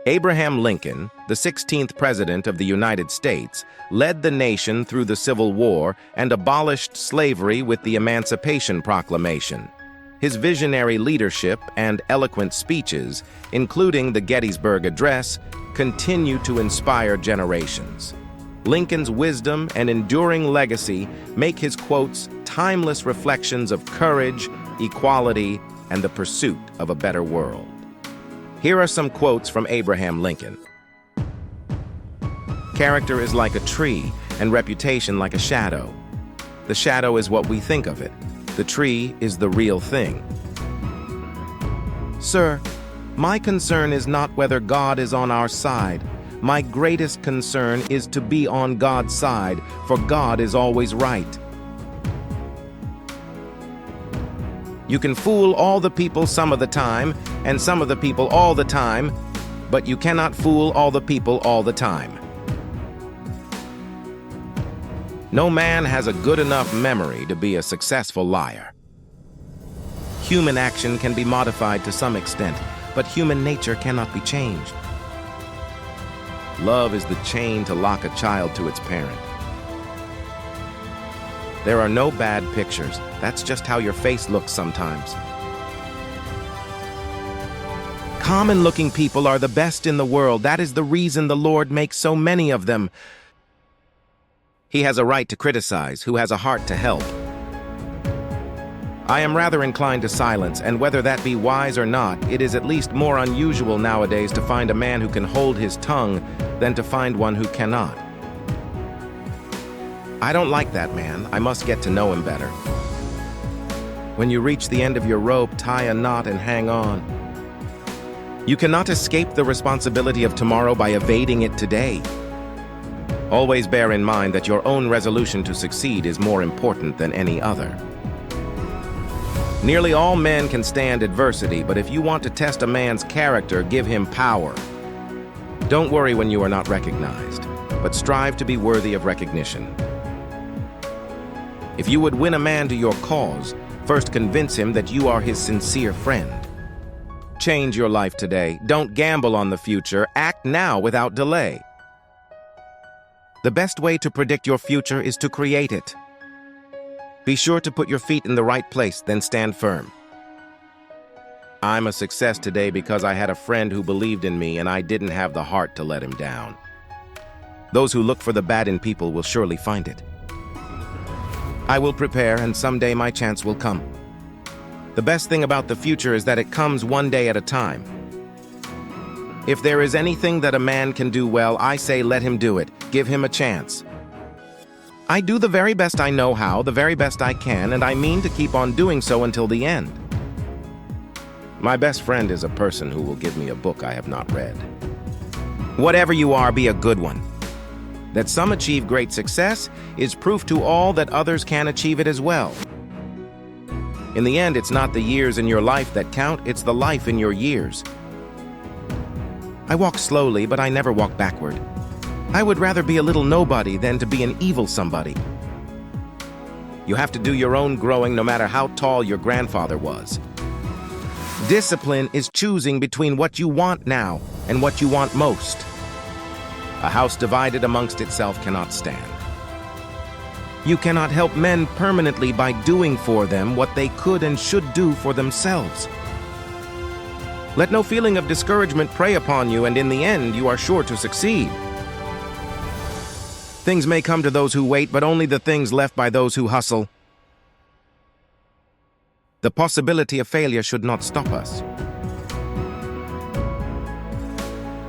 Abraham Lincoln, the 16th President of the United States, led the nation through the Civil War and abolished slavery with the Emancipation Proclamation. His visionary leadership and eloquent speeches, including the Gettysburg Address, continue to inspire generations. Lincoln's wisdom and enduring legacy make his quotes timeless reflections of courage, equality, and the pursuit of a better world. Here are some quotes from Abraham Lincoln. Character is like a tree, and reputation like a shadow. The shadow is what we think of it. The tree is the real thing. Sir, my concern is not whether God is on our side. My greatest concern is to be on God's side, for God is always right. You can fool all the people some of the time, and some of the people all the time, but you cannot fool all the people all the time. No man has a good enough memory to be a successful liar. Human action can be modified to some extent, but human nature cannot be changed. Love is the chain to lock a child to its parent. There are no bad pictures. That's just how your face looks sometimes. Common-looking people are the best in the world. That is the reason the Lord makes so many of them. He has a right to criticize, who has a heart to help. I am rather inclined to silence, and whether that be wise or not, it is at least more unusual nowadays to find a man who can hold his tongue than to find one who cannot. I don't like that man. I must get to know him better. When you reach the end of your rope, tie a knot and hang on. You cannot escape the responsibility of tomorrow by evading it today. Always bear in mind that your own resolution to succeed is more important than any other. Nearly all men can stand adversity, but if you want to test a man's character, give him power. Don't worry when you are not recognized, but strive to be worthy of recognition. If you would win a man to your cause, first convince him that you are his sincere friend. Change your life today. Don't gamble on the future. Act now without delay. The best way to predict your future is to create it. Be sure to put your feet in the right place, then stand firm. I'm a success today because I had a friend who believed in me and I didn't have the heart to let him down. Those who look for the bad in people will surely find it. I will prepare, and someday my chance will come. The best thing about the future is that it comes one day at a time. If there is anything that a man can do well, I say let him do it. Give him a chance. I do the very best I know how, the very best I can, and I mean to keep on doing so until the end. My best friend is a person who will give me a book I have not read. Whatever you are, be a good one. That some achieve great success is proof to all that others can achieve it as well. In the end, it's not the years in your life that count, it's the life in your years. I walk slowly, but I never walk backward. I would rather be a little nobody than to be an evil somebody. You have to do your own growing no matter how tall your grandfather was. Discipline is choosing between what you want now and what you want most. A house divided amongst itself cannot stand. You cannot help men permanently by doing for them what they could and should do for themselves. Let no feeling of discouragement prey upon you, and in the end, you are sure to succeed. Things may come to those who wait, but only the things left by those who hustle. The possibility of failure should not stop us.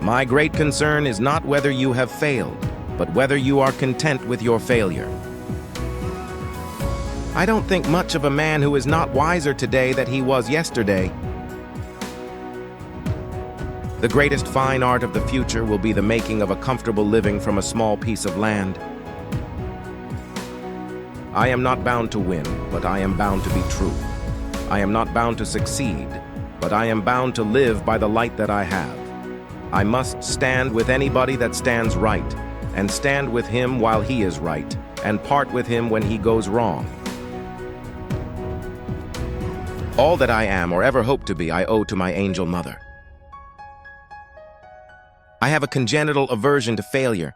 My great concern is not whether you have failed, but whether you are content with your failure. I don't think much of a man who is not wiser today than he was yesterday. The greatest fine art of the future will be the making of a comfortable living from a small piece of land. I am not bound to win, but I am bound to be true. I am not bound to succeed, but I am bound to live by the light that I have. I must stand with anybody that stands right, and stand with him while he is right, and part with him when he goes wrong. All that I am or ever hope to be, I owe to my angel mother. I have a congenital aversion to failure.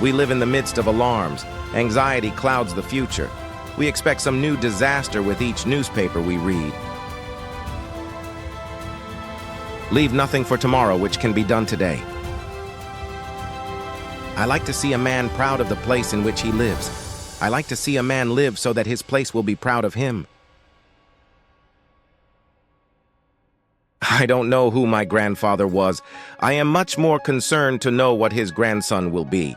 We live in the midst of alarms. Anxiety clouds the future. We expect some new disaster with each newspaper we read. Leave nothing for tomorrow which can be done today. I like to see a man proud of the place in which he lives. I like to see a man live so that his place will be proud of him. I don't know who my grandfather was. I am much more concerned to know what his grandson will be.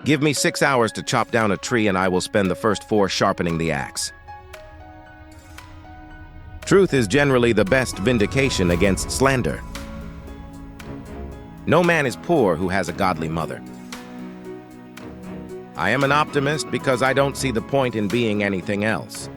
Give me 6 hours to chop down a tree, and I will spend the first 4 sharpening the axe. Truth is generally the best vindication against slander. No man is poor who has a godly mother. I am an optimist because I don't see the point in being anything else.